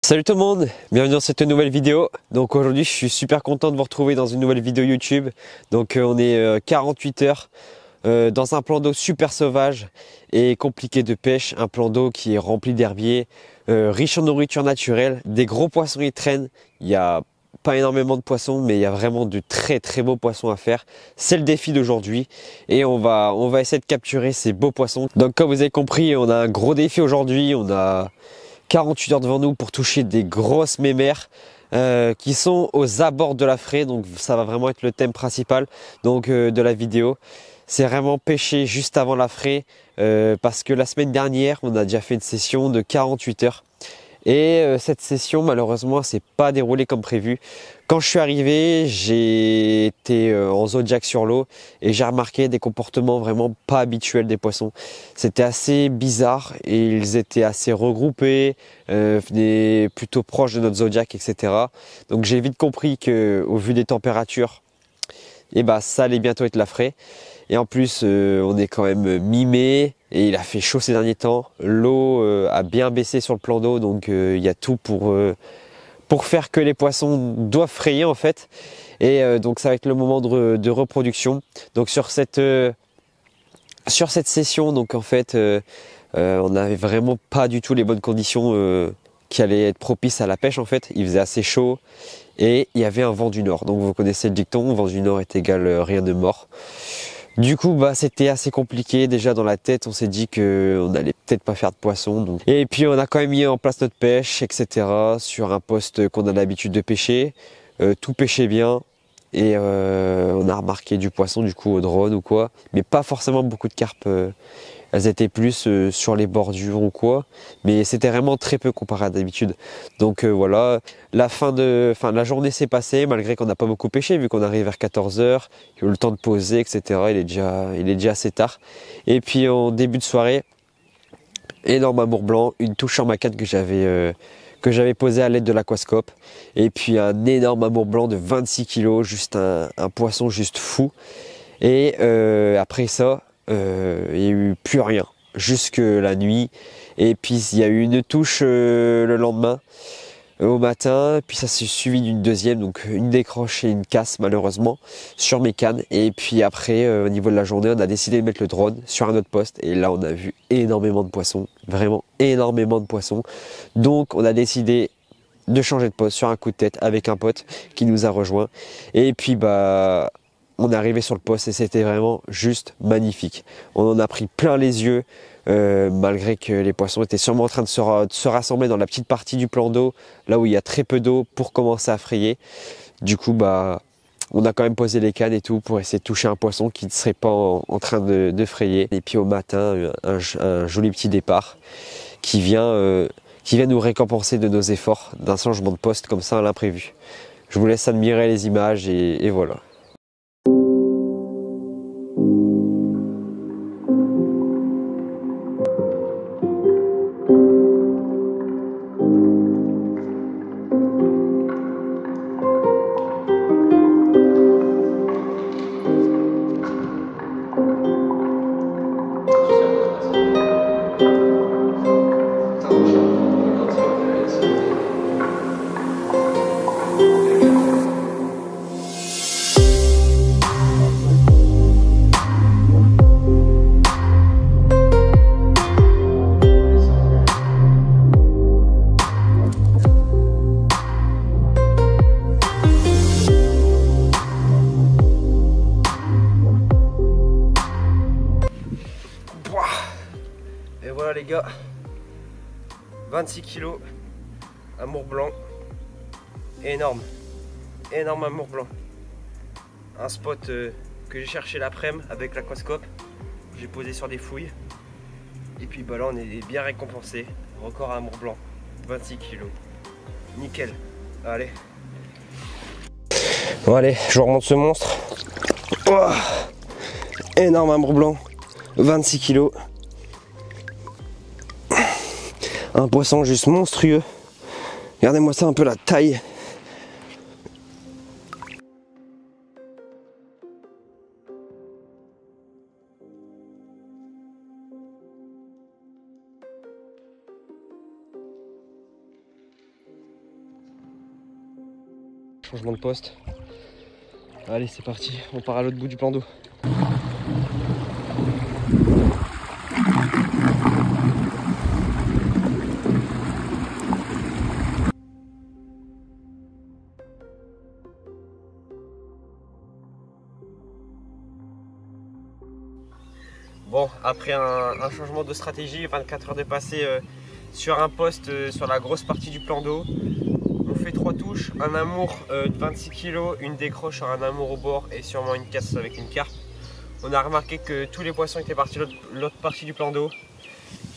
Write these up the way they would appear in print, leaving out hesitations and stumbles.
Salut tout le monde, bienvenue dans cette nouvelle vidéo. Donc aujourd'hui je suis super content de vous retrouver dans une nouvelle vidéo YouTube. Donc on est 48 heures dans un plan d'eau super sauvage et compliqué de pêche. Un plan d'eau qui est rempli d'herbiers, riche en nourriture naturelle. Des gros poissons y traînent, il y a pas énormément de poissons mais il y a vraiment de très beaux poissons à faire. C'est le défi d'aujourd'hui et on va essayer de capturer ces beaux poissons. Donc comme vous avez compris, on a un gros défi aujourd'hui. On a 48 heures devant nous pour toucher des grosses mémères qui sont aux abords de la Fraie. Donc ça va vraiment être le thème principal de la vidéo. C'est vraiment pêcher juste avant la Fraie parce que la semaine dernière on a déjà fait une session de 48 heures. Et cette session malheureusement s'est pas déroulée comme prévu. Quand je suis arrivé, j'ai été en zodiac sur l'eau et j'ai remarqué des comportements vraiment pas habituels des poissons. C'était assez bizarre et ils étaient assez regroupés, venaient plutôt proches de notre zodiac, etc. Donc j'ai vite compris que au vu des températures, ça allait bientôt être la Fraie. Et en plus, on est quand même mi-mai et il a fait chaud ces derniers temps. L'eau a bien baissé sur le plan d'eau, donc il y a tout pour faire que les poissons doivent frayer en fait. Et donc ça va être le moment de reproduction. Donc sur cette session, donc en fait, on n'avait vraiment pas du tout les bonnes conditions qui allaient être propices à la pêche en fait. Il faisait assez chaud et il y avait un vent du nord. Donc vous connaissez le dicton, vent du nord est égal rien de mort. Du coup, c'était assez compliqué. Déjà dans la tête, on s'est dit qu'on allait peut-être pas faire de poisson. Donc. Et puis on a quand même mis en place notre pêche, etc. sur un poste qu'on a l'habitude de pêcher. Tout pêchait bien. Et on a remarqué du poisson du coup au drone ou quoi. Mais pas forcément beaucoup de carpes. Elles étaient plus sur les bordures ou quoi. Mais c'était vraiment très peu comparé à d'habitude. Donc voilà, la journée s'est passée malgré qu'on n'a pas beaucoup pêché vu qu'on arrive vers 14 heures, il y a eu le temps de poser, etc. Il est déjà assez tard. Et puis en début de soirée, énorme amour blanc, une touche en macane que j'avais posé à l'aide de l'aquascope. Et puis un énorme amour blanc de 26 kg, juste un poisson juste fou. Et après ça, il n'y a eu plus rien jusque la nuit. Et puis il y a eu une touche le lendemain au matin, puis ça s'est suivi d'une deuxième, donc une décroche et une casse malheureusement sur mes cannes. Et puis après au niveau de la journée, on a décidé de mettre le drone sur un autre poste et là on a vu énormément de poissons, vraiment énormément de poissons. Donc on a décidé de changer de poste sur un coup de tête avec un pote qui nous a rejoint. Et puis on est arrivé sur le poste et c'était vraiment juste magnifique. On en a pris plein les yeux, malgré que les poissons étaient sûrement en train de se rassembler dans la petite partie du plan d'eau, là où il y a très peu d'eau pour commencer à frayer. Du coup, on a quand même posé les cannes et tout pour essayer de toucher un poisson qui ne serait pas en train de frayer. Et puis au matin, un joli petit départ qui vient nous récompenser de nos efforts d'un changement de poste comme ça à l'imprévu. Je vous laisse admirer les images et voilà. Et voilà les gars, 26 kilos, amour blanc, énorme amour blanc. Un spot que j'ai cherché l'après-midi avec l'aquascope, j'ai posé sur des fouilles. Et puis là on est bien récompensé, record à amour blanc, 26 kilos, nickel, allez. Bon allez, je vous remonte ce monstre. Oh, énorme amour blanc, 26 kilos. Un poisson juste monstrueux. Regardez-moi ça un peu la taille. Changement de poste. Allez, c'est parti, on part à l'autre bout du plan d'eau. Bon, après un changement de stratégie, 24 heures de passer sur un poste sur la grosse partie du plan d'eau. On fait 3 touches, un amour de 26 kg, une décroche sur un amour au bord et sûrement une casse avec une carpe. On a remarqué que tous les poissons étaient partis de l'autre partie du plan d'eau.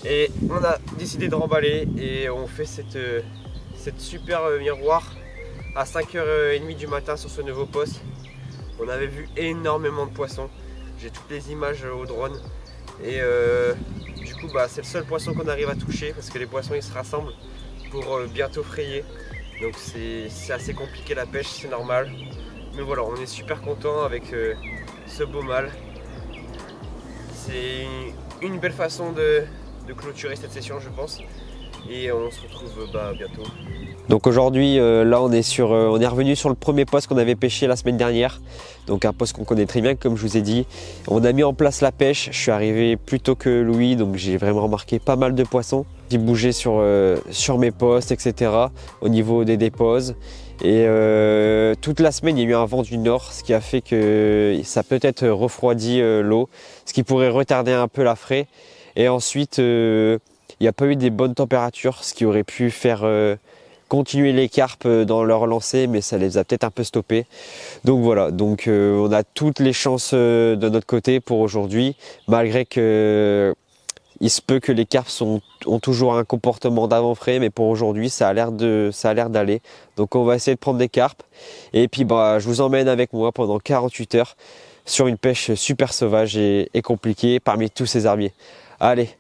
Et on a décidé de remballer et on fait cette super miroir à 5h30 du matin sur ce nouveau poste. On avait vu énormément de poissons. J'ai toutes les images au drone. Et du coup c'est le seul poisson qu'on arrive à toucher parce que les poissons ils se rassemblent pour bientôt frayer. Donc c'est assez compliqué la pêche, c'est normal. Mais voilà, on est super content avec ce beau mâle. C'est une belle façon de clôturer cette session je pense. Et on se retrouve bientôt. Donc aujourd'hui là on est revenu sur le premier poste qu'on avait pêché la semaine dernière. Donc un poste qu'on connaît très bien comme je vous ai dit. On a mis en place la pêche, je suis arrivé plus tôt que Louis donc j'ai vraiment remarqué pas mal de poissons. J'ai bougé sur mes postes etc. au niveau des déposes. Et toute la semaine il y a eu un vent du nord, ce qui a fait que ça peut-être refroidi l'eau, ce qui pourrait retarder un peu la fraie. Et ensuite il n'y a pas eu des bonnes températures, ce qui aurait pu faire continuer les carpes dans leur lancée, mais ça les a peut-être un peu stoppés. Donc voilà, donc on a toutes les chances de notre côté pour aujourd'hui, malgré que il se peut que les carpes ont toujours un comportement d'avant-frais, mais pour aujourd'hui ça a l'air d'aller. Donc on va essayer de prendre des carpes et puis je vous emmène avec moi pendant 48 heures sur une pêche super sauvage et compliquée parmi tous ces herbiers. Allez,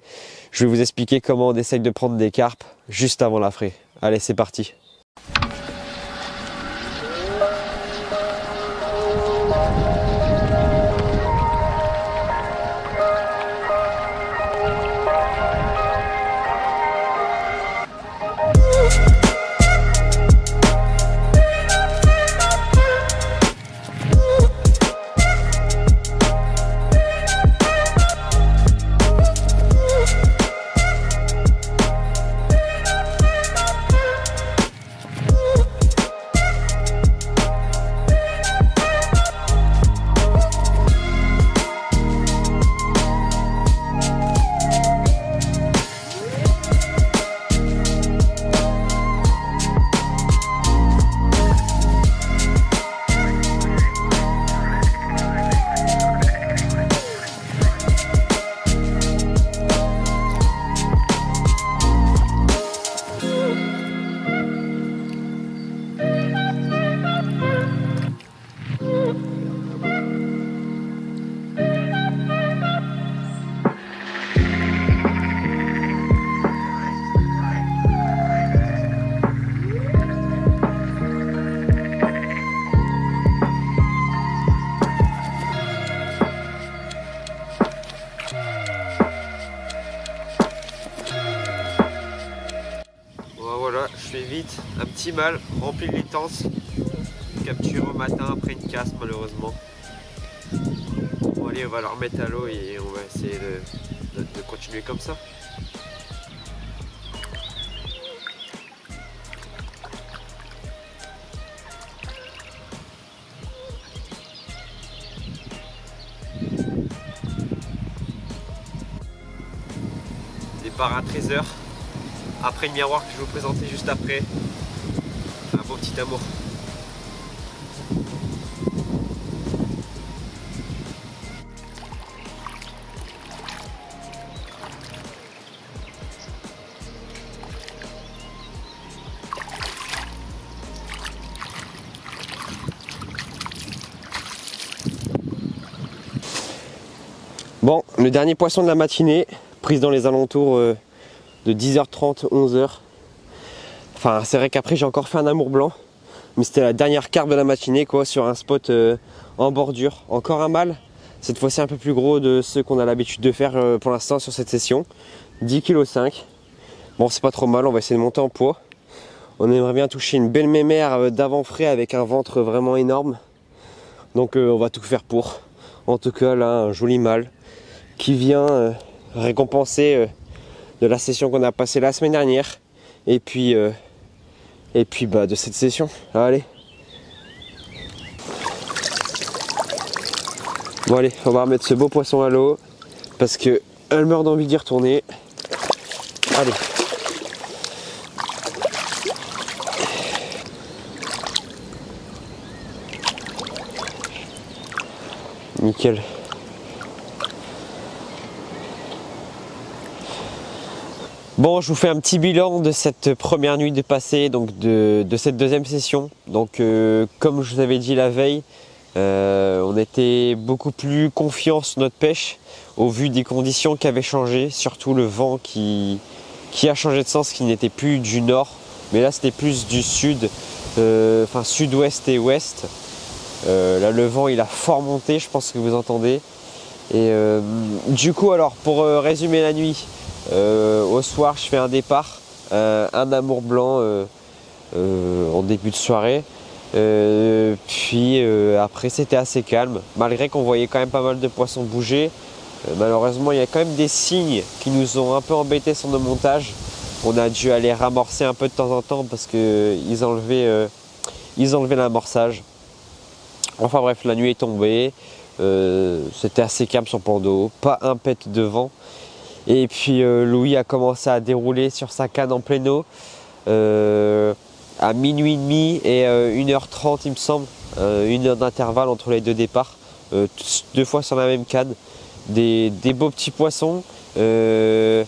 je vais vous expliquer comment on essaye de prendre des carpes juste avant la fraie. Allez, c'est parti. Voilà, je fais vite, un petit mâle rempli de litense, capture au matin après une casse malheureusement. Bon allez, on va le remettre à l'eau et on va essayer de continuer comme ça. Départ à 13 h. Après le miroir que je vais vous présenter juste après. Un beau petit amour. Bon, le dernier poisson de la matinée, prise dans les alentours de 10h30, 11h. Enfin, c'est vrai qu'après j'ai encore fait un amour blanc, mais c'était la dernière carpe de la matinée quoi, sur un spot en bordure. Encore un mâle, cette fois-ci un peu plus gros de ceux qu'on a l'habitude de faire pour l'instant sur cette session. 10,5 kg. Bon, c'est pas trop mal, on va essayer de monter en poids. On aimerait bien toucher une belle mémère d'avant frais avec un ventre vraiment énorme. Donc on va tout faire pour. En tout cas là, un joli mâle qui vient récompenser de la session qu'on a passée la semaine dernière. Et puis bah, de cette session. Allez. Bon allez, on va remettre ce beau poisson à l'eau parce que elle meurt d'envie d'y retourner. Allez. Nickel. Bon, je vous fais un petit bilan de cette première nuit de passée, donc de cette deuxième session. Donc comme je vous avais dit la veille, on était beaucoup plus confiant sur notre pêche au vu des conditions qui avaient changé, surtout le vent qui a changé de sens, qui n'était plus du nord, mais là c'était plus du sud, enfin sud-ouest et ouest. Là le vent il a fort monté, je pense que vous entendez. Et du coup alors pour résumer la nuit, au soir je fais un départ, un amour blanc en début de soirée. Puis après c'était assez calme, malgré qu'on voyait quand même pas mal de poissons bouger. Malheureusement il y a quand même des signes qui nous ont un peu embêtés sur nos montages. On a dû aller ramorcer un peu de temps en temps parce qu'ils enlevaient l'amorçage. Enfin bref, la nuit est tombée, c'était assez calme sur le plan d'eau, pas un pet de vent. Et puis Louis a commencé à dérouler sur sa canne en pleine eau à minuit et demi et 1h30 il me semble, 1 heure d'intervalle entre les deux départs, 2 fois sur la même canne. Des beaux petits poissons, une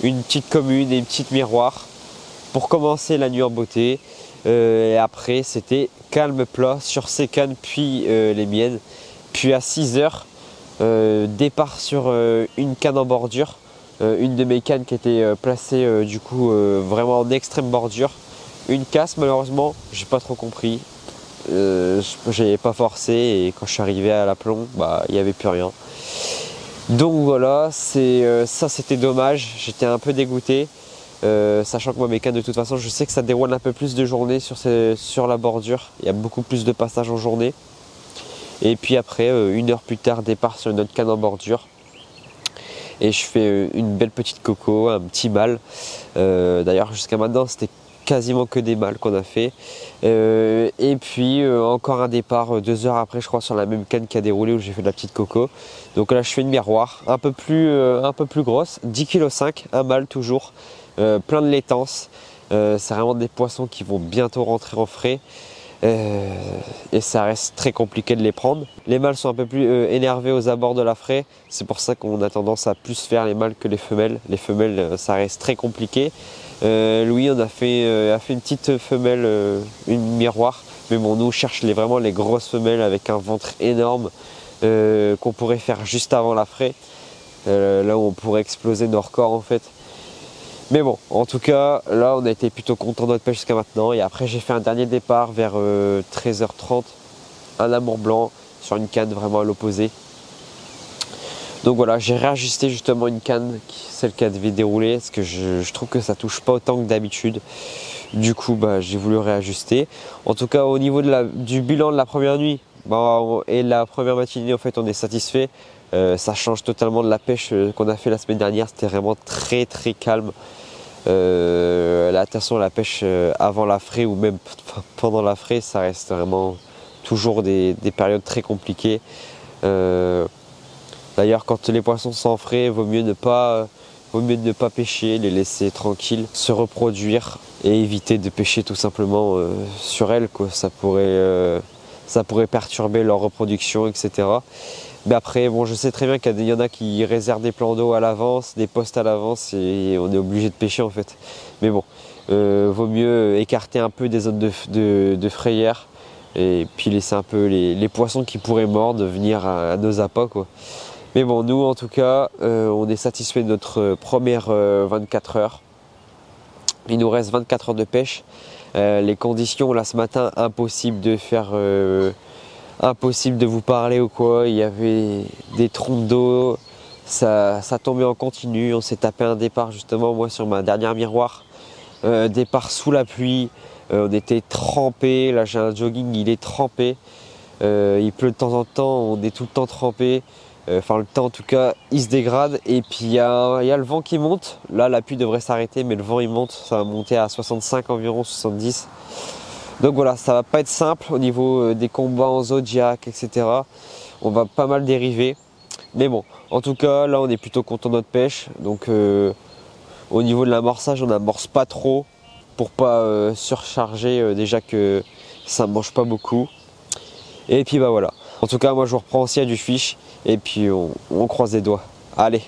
petite commune et une petite miroir pour commencer la nuit en beauté. Et après c'était calme plat sur ces cannes puis les miennes. Puis à 6h, départ sur une canne en bordure, une de mes cannes qui était placée du coup vraiment en extrême bordure. Une casse malheureusement, j'ai pas trop compris, j'avais pas forcé et quand je suis arrivé à l'aplomb, bah il n'y avait plus rien. Donc voilà, ça c'était dommage, j'étais un peu dégoûté. Sachant que moi mes cannes de toute façon je sais que ça déroule un peu plus de journée sur la bordure, il y a beaucoup plus de passages en journée. Et puis après 1 heure plus tard départ sur une autre canne en bordure et je fais une belle petite coco, un petit mâle. D'ailleurs jusqu'à maintenant c'était quasiment que des mâles qu'on a fait. Et puis encore un départ 2 heures après je crois sur la même canne qui a déroulé où j'ai fait de la petite coco. Donc là je fais une miroir un peu plus grosse, 10,5 kg, un mâle toujours. Plein de laitance, c'est vraiment des poissons qui vont bientôt rentrer en frais et ça reste très compliqué de les prendre. Les mâles sont un peu plus énervés aux abords de la fraie, c'est pour ça qu'on a tendance à plus faire les mâles que les femelles. Les femelles ça reste très compliqué. Louis on a fait une petite femelle, une miroir, mais bon nous on cherche vraiment les grosses femelles avec un ventre énorme qu'on pourrait faire juste avant la fraie, là où on pourrait exploser nos records en fait. Mais bon, en tout cas, là on a été plutôt content de notre pêche jusqu'à maintenant. Et après j'ai fait un dernier départ vers 13h30, un amour blanc sur une canne vraiment à l'opposé. Donc voilà, j'ai réajusté justement une canne, celle qui devait dérouler, parce que je trouve que ça touche pas autant que d'habitude. Du coup, bah, j'ai voulu réajuster. En tout cas, au niveau du bilan de la première nuit et la première matinée, en fait, on est satisfait. Ça change totalement de la pêche qu'on a fait la semaine dernière. C'était vraiment très très calme. Là, attention, la pêche avant la fraie ou même pendant la fraie, ça reste vraiment toujours des périodes très compliquées. D'ailleurs, quand les poissons sont en frais, vaut mieux ne pas pêcher, les laisser tranquilles, se reproduire et éviter de pêcher tout simplement sur elles, quoi. Ça pourrait perturber leur reproduction, etc. Mais après, bon, je sais très bien qu'il y en a qui réservent des plans d'eau à l'avance, des postes à l'avance et on est obligé de pêcher en fait. Mais bon, vaut mieux écarter un peu des zones de frayère et puis laisser un peu les poissons qui pourraient mordre venir à nos appâts, quoi. Mais bon, nous en tout cas, on est satisfait de notre première 24 heures. Il nous reste 24 heures de pêche. Les conditions là ce matin, impossible de vous parler ou quoi. Il y avait des trompes d'eau, ça tombait en continu. On s'est tapé un départ justement moi sur ma dernière miroir départ sous la pluie, on était trempés, là j'ai un jogging, il est trempé, il pleut de temps en temps, on est tout le temps trempé, enfin le temps en tout cas il se dégrade, et puis il y a le vent qui monte, là la pluie devrait s'arrêter mais le vent il monte, ça va monter à 65 environ, 70. Donc voilà, ça va pas être simple au niveau des combats en zodiac, etc. On va pas mal dériver. Mais bon, en tout cas, là on est plutôt content de notre pêche. Donc au niveau de l'amorçage, on n'amorce pas trop pour pas surcharger, déjà que ça mange pas beaucoup. Et puis bah voilà. En tout cas, moi je vous reprends aussi à du fish. Et puis on croise les doigts. Allez!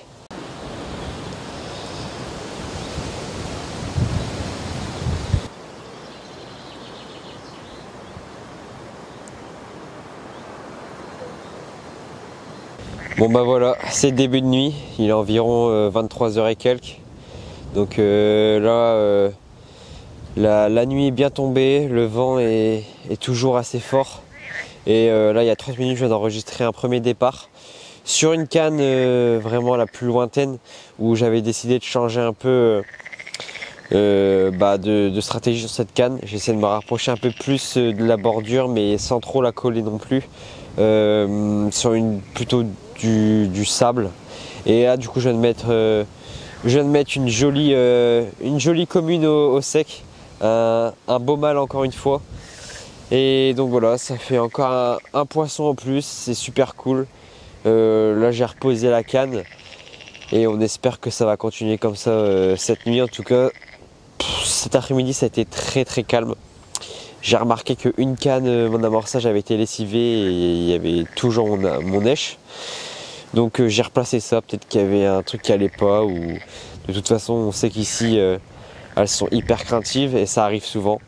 Bon bah voilà, c'est le début de nuit, il est environ 23h et quelques. Donc là, la nuit est bien tombée, le vent est toujours assez fort. Et là, il y a 30 minutes, je viens d'enregistrer un premier départ sur une canne vraiment la plus lointaine, où j'avais décidé de changer un peu de stratégie sur cette canne. J'essaie de me rapprocher un peu plus de la bordure, mais sans trop la coller non plus, sur plutôt du sable. Et là du coup je viens de mettre une jolie commune au sec, un beau mâle encore une fois. Et donc voilà, ça fait encore un poisson en plus, c'est super cool. Là j'ai reposé la canne et on espère que ça va continuer comme ça cette nuit. En tout cas cet après-midi ça a été très très calme. J'ai remarqué qu'une canne, mon amorçage avait été lessivé et il y avait toujours mon nèche. Donc j'ai replacé ça, peut-être qu'il y avait un truc qui allait pas, ou de toute façon on sait qu'ici elles sont hyper craintives et ça arrive souvent.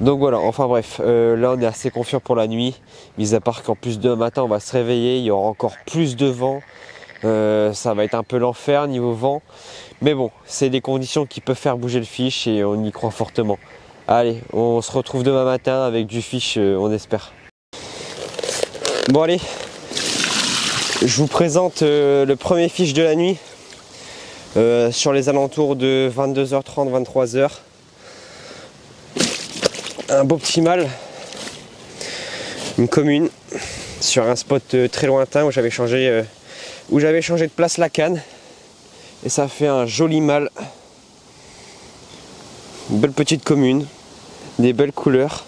Donc voilà, enfin bref, là on est assez confiant pour la nuit, mis à part qu'en plus demain matin on va se réveiller, il y aura encore plus de vent, ça va être un peu l'enfer niveau vent. Mais bon, c'est des conditions qui peuvent faire bouger le fish et on y croit fortement. Allez, on se retrouve demain matin avec du fish, on espère. Bon allez, je vous présente le premier fish de la nuit, sur les alentours de 22h30, 23h. Un beau petit mâle, une commune, sur un spot très lointain où j'avais changé de place la canne. Et ça fait un joli mâle. Une belle petite commune, des belles couleurs,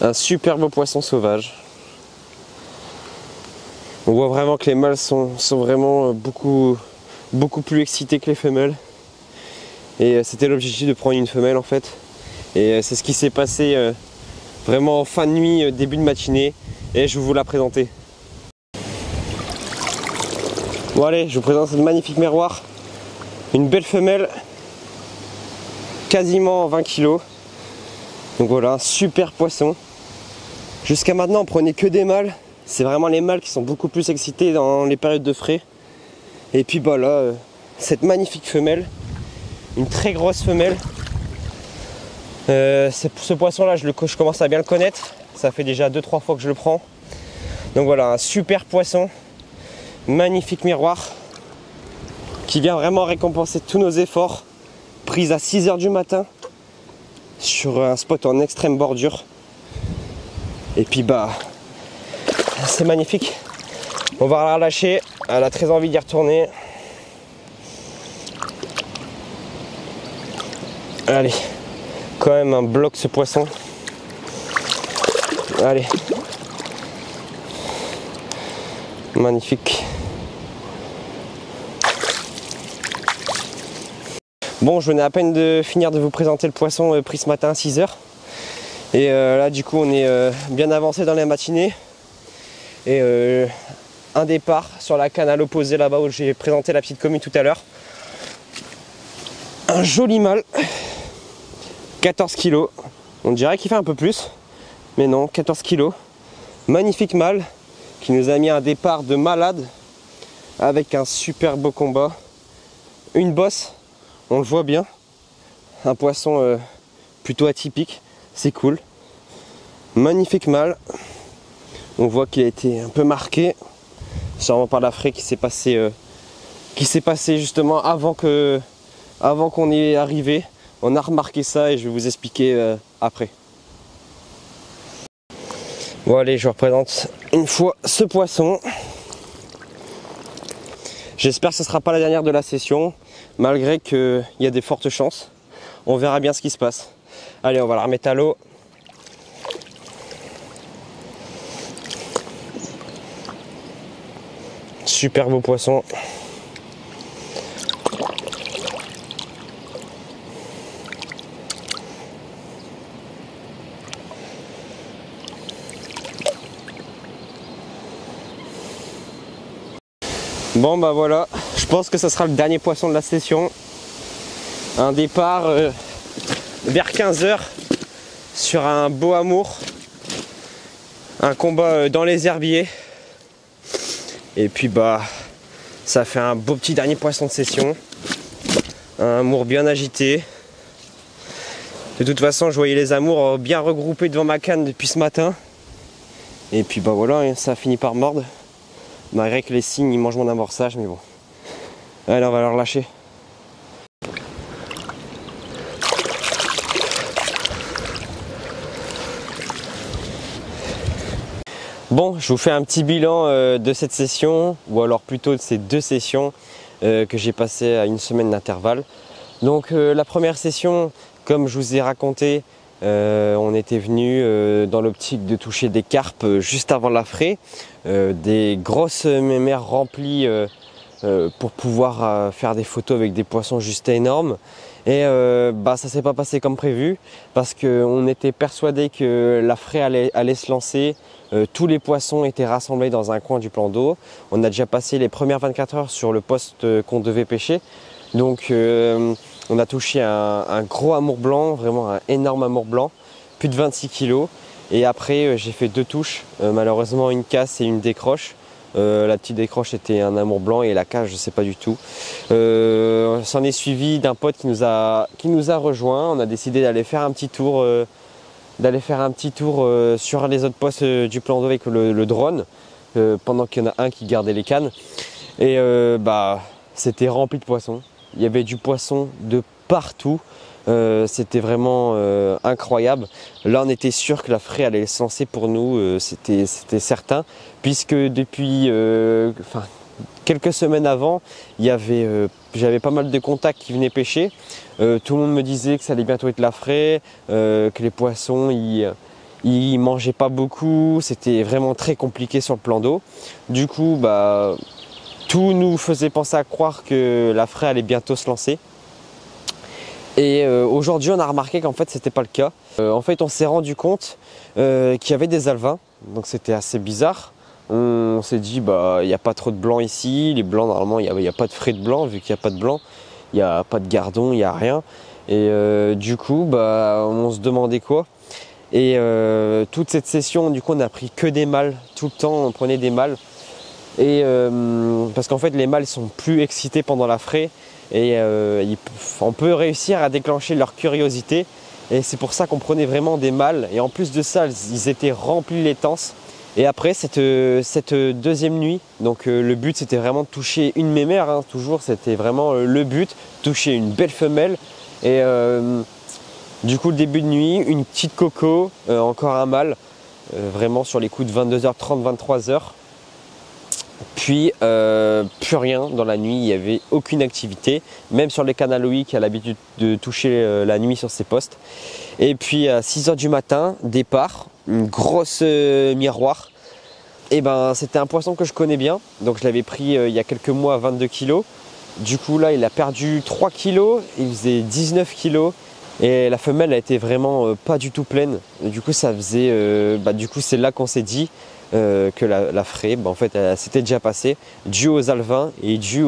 un super beau poisson sauvage. On voit vraiment que les mâles sont vraiment beaucoup plus excités que les femelles. Et c'était l'objectif de prendre une femelle en fait. Et c'est ce qui s'est passé vraiment en fin de nuit, début de matinée. Et je vais vous la présenter. Bon allez, je vous présente cette magnifique miroir. Une belle femelle, quasiment 20 kg. Donc voilà, un super poisson. Jusqu'à maintenant on prenait que des mâles. C'est vraiment les mâles qui sont beaucoup plus excités dans les périodes de frai. Et puis bah là, cette magnifique femelle, une très grosse femelle. Ce poisson là, je commence à bien le connaître. Ça fait déjà 2-3 fois que je le prends. Donc voilà, un super poisson. Magnifique miroir, qui vient vraiment récompenser tous nos efforts. Prise à 6h du matin, sur un spot en extrême bordure. Et puis bah, c'est magnifique. On va la relâcher, elle a très envie d'y retourner. Allez, quand même un bloc ce poisson. Allez. Magnifique. Bon, je venais à peine de finir de vous présenter le poisson pris ce matin à 6h. Et là du coup on est bien avancé dans la matinée. Et un départ sur la canne à l'opposé là-bas où j'ai présenté la petite commune tout à l'heure. Un joli mâle, 14 kg. On dirait qu'il fait un peu plus, mais non, 14 kg. Magnifique mâle qui nous a mis un départ de malade avec un super beau combat. Une bosse, on le voit bien. Un poisson plutôt atypique, c'est cool. Magnifique mâle. On voit qu'il a été un peu marqué, sûrement par la fraie qui s'est passé justement avant qu'on y est arrivé. On a remarqué ça et je vais vous expliquer après. Bon allez, je vous représente une fois ce poisson. J'espère que ce ne sera pas la dernière de la session, malgré qu'il y a des fortes chances. On verra bien ce qui se passe. Allez, on va la remettre à l'eau. Super beau poisson. Bon bah voilà, je pense que ça sera le dernier poisson de la session. Un départ vers 15 h sur un beau amour. Un combat dans les herbiers. Et puis bah ça fait un beau petit dernier poisson de session. Un amour bien agité. De toute façon je voyais les amours bien regroupés devant ma canne depuis ce matin. Et puis bah voilà, ça a fini par mordre. Malgré que les cygnes ils mangent mon amorçage, mais bon. Allez, on va leur lâcher. Bon, je vous fais un petit bilan de cette session, ou alors plutôt de ces 2 sessions que j'ai passées à une semaine d'intervalle. Donc la première session, comme je vous ai raconté, on était venu dans l'optique de toucher des carpes juste avant la fraie, des grosses mémères remplies pour pouvoir faire des photos avec des poissons juste énormes. Et bah, ça s'est pas passé comme prévu parce qu'on était persuadé que la fraie allait se lancer. Tous les poissons étaient rassemblés dans un coin du plan d'eau. On a déjà passé les premières 24 heures sur le poste qu'on devait pêcher. Donc on a touché un gros amour blanc, vraiment un énorme amour blanc, plus de 26 kg. Et après j'ai fait 2 touches, malheureusement une casse et une décroche. La petite décroche était un amour blanc et la cage je sais pas du tout. S'en est suivi d'un pote qui nous a rejoint. On a décidé d'aller faire un petit tour, sur les autres postes du plan d'eau avec le drone, pendant qu'il y en a un qui gardait les cannes. Et bah c'était rempli de poissons. Il y avait du poisson de partout. C'était vraiment incroyable. Là on était sûr que la fraie allait se lancer pour nous, c'était certain, puisque depuis quelques semaines avant, j'avais pas mal de contacts qui venaient pêcher. Tout le monde me disait que ça allait bientôt être la fraie, que les poissons ils mangeaient pas beaucoup, c'était vraiment très compliqué sur le plan d'eau. Du coup bah tout nous faisait penser à croire que la fraie allait bientôt se lancer. Et aujourd'hui on a remarqué qu'en fait c'était pas le cas. En fait on s'est rendu compte qu'il y avait des alevins, donc c'était assez bizarre. On s'est dit bah il n'y a pas trop de blanc ici, les blancs normalement il n'y a pas de frais de blanc, vu qu'il n'y a pas de blanc, il n'y a pas de gardon, il n'y a rien. Et du coup bah on se demandait quoi. Et toute cette session du coup on a pris que des mâles, tout le temps on prenait des mâles. Et parce qu'en fait les mâles sont plus excités pendant la fraie. Et on peut réussir à déclencher leur curiosité et c'est pour ça qu'on prenait vraiment des mâles et en plus de ça ils étaient remplis l'étance. Et après cette deuxième nuit, donc le but c'était vraiment de toucher une mémère, hein, toujours c'était vraiment le but, toucher une belle femelle. Et du coup le début de nuit, une petite coco, encore un mâle, vraiment sur les coups de 22h30, 23h. Puis plus rien dans la nuit, il n'y avait aucune activité, même sur les canaloïs qui a l'habitude de toucher la nuit sur ses postes. Et puis à 6 h du matin, départ, une grosse miroir. Et ben c'était un poisson que je connais bien, donc je l'avais pris il y a quelques mois à 22 kg. Du coup là il a perdu 3 kg, il faisait 19 kg. Et la femelle a été vraiment pas du tout pleine. Et du coup ça faisait, du coup c'est là qu'on s'est dit que la fraie, en fait, elle s'était déjà passée, dû aux alevins et dû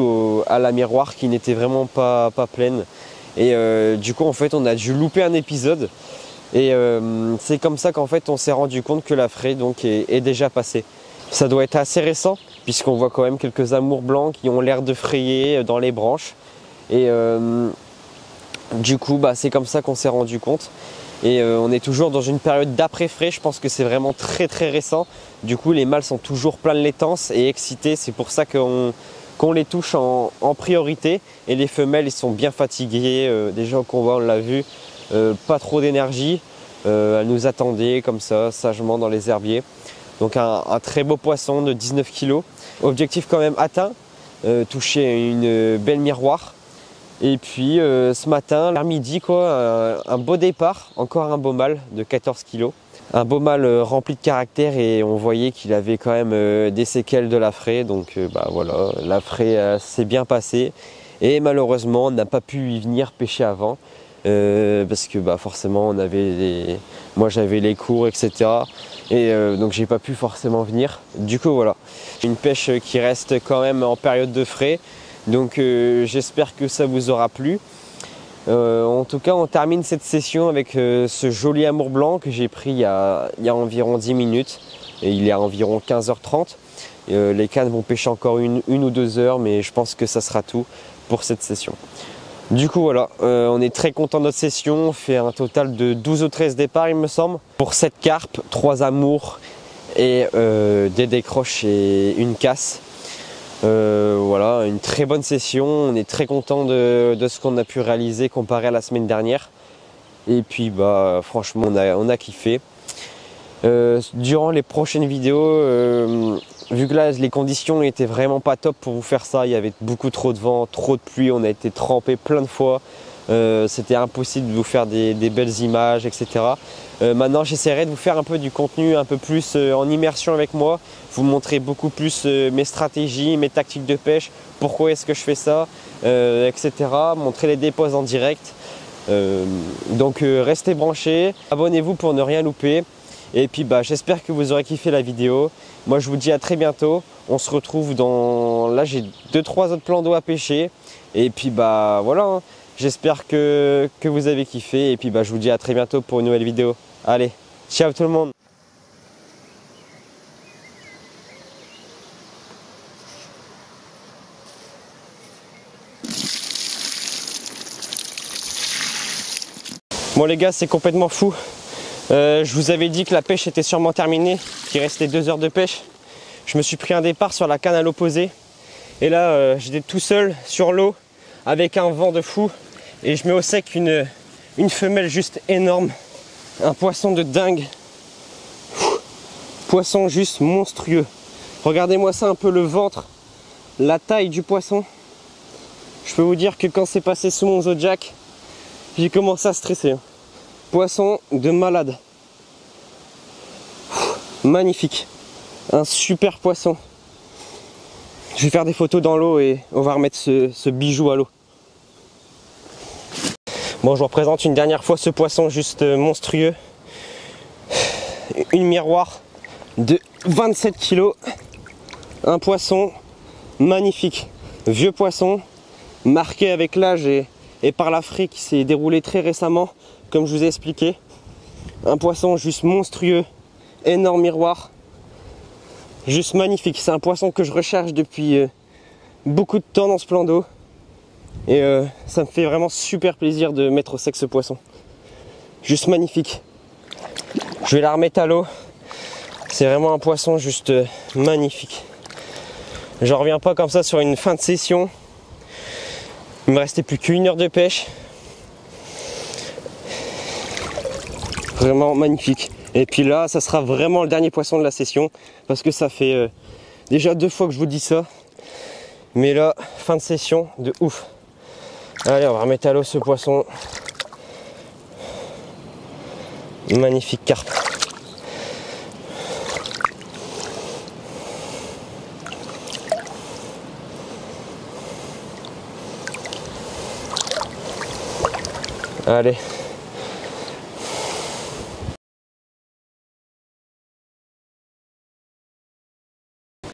à la miroir qui n'était vraiment pas pleine. Et du coup, en fait, on a dû louper un épisode. Et c'est comme ça qu'en fait, on s'est rendu compte que la fraie donc, est déjà passée. Ça doit être assez récent, puisqu'on voit quand même quelques amours blancs qui ont l'air de frayer dans les branches. Et du coup, c'est comme ça qu'on s'est rendu compte. Et on est toujours dans une période d'après-frais, je pense que c'est vraiment très récent. Du coup les mâles sont toujours pleins de laitance et excités, c'est pour ça qu'on qu'on les touche en priorité. Et les femelles, ils sont bien fatiguées. Déjà au combat, on l'a vu, pas trop d'énergie. Elles nous attendaient comme ça, sagement dans les herbiers. Donc un très beau poisson de 19 kg. Objectif quand même atteint, toucher une belle miroir. Et puis ce matin, vers midi, quoi, un beau départ, encore un beau mâle de 14 kg. Un beau mâle rempli de caractère et on voyait qu'il avait quand même des séquelles de l'affrée. Donc bah voilà, l'affrée s'est bien passée et malheureusement on n'a pas pu y venir pêcher avant. Parce que bah, forcément on avait moi j'avais les cours, etc. Et donc j'ai pas pu forcément venir. Du coup voilà, une pêche qui reste quand même en période de frais. Donc j'espère que ça vous aura plu. En tout cas on termine cette session avec ce joli amour blanc que j'ai pris il y a environ 10 minutes. Et il est à environ 15h30. Les cannes vont pêcher encore une ou 2 heures, mais je pense que ça sera tout pour cette session. Du coup voilà, on est très content de notre session, on fait un total de 12 ou 13 départs il me semble. Pour 7 carpes, 3 amours et des décroches et une casse. Voilà, une très bonne session, on est très content de ce qu'on a pu réaliser comparé à la semaine dernière. Et puis bah franchement on a kiffé. Durant les prochaines vidéos, vu que là les conditions n'étaient vraiment pas top pour vous faire ça, il y avait beaucoup trop de vent, trop de pluie, on a été trempé plein de fois, c'était impossible de vous faire des belles images, etc. Maintenant j'essaierai de vous faire un peu du contenu un peu plus en immersion avec moi, vous montrer beaucoup plus mes stratégies, mes tactiques de pêche, pourquoi est-ce que je fais ça, etc. Montrer les déposes en direct. Donc restez branchés, abonnez-vous pour ne rien louper. Et puis bah, j'espère que vous aurez kiffé la vidéo. Moi je vous dis à très bientôt. On se retrouve dans... Là j'ai 2-3 autres plans d'eau à pêcher. Et puis bah voilà, hein. J'espère que vous avez kiffé. Et puis bah, je vous dis à très bientôt pour une nouvelle vidéo. Allez, ciao tout le monde. Bon les gars, c'est complètement fou. Je vous avais dit que la pêche était sûrement terminée, qu'il restait 2 heures de pêche. Je me suis pris un départ sur la canne à l'opposé. Et là, j'étais tout seul sur l'eau avec un vent de fou. Et je mets au sec une femelle juste énorme. Un poisson de dingue. Poisson juste monstrueux. Regardez-moi ça un peu, le ventre, la taille du poisson. Je peux vous dire que quand c'est passé sous mon Zodiac, j'ai commencé à stresser. Poisson de malade. Magnifique. Un super poisson. Je vais faire des photos dans l'eau et on va remettre ce bijou à l'eau. Bon, je vous représente une dernière fois ce poisson juste monstrueux. Une miroir de 27 kg. Un poisson magnifique. Vieux poisson, marqué avec l'âge et par l'affrée qui s'est déroulé très récemment, comme je vous ai expliqué. Un poisson juste monstrueux, énorme miroir, juste magnifique. C'est un poisson que je recherche depuis beaucoup de temps dans ce plan d'eau. Et ça me fait vraiment super plaisir de mettre au sec ce poisson. Juste magnifique. Je vais la remettre à l'eau. C'est vraiment un poisson juste magnifique. J'en reviens pas comme ça sur une fin de session. Il me restait plus qu'1 heure de pêche. Vraiment magnifique. Et puis là, ça sera vraiment le dernier poisson de la session. Parce que ça fait déjà 2 fois que je vous dis ça. Mais là, fin de session de ouf. Allez, on va remettre à l'eau ce poisson. Magnifique carpe. Allez.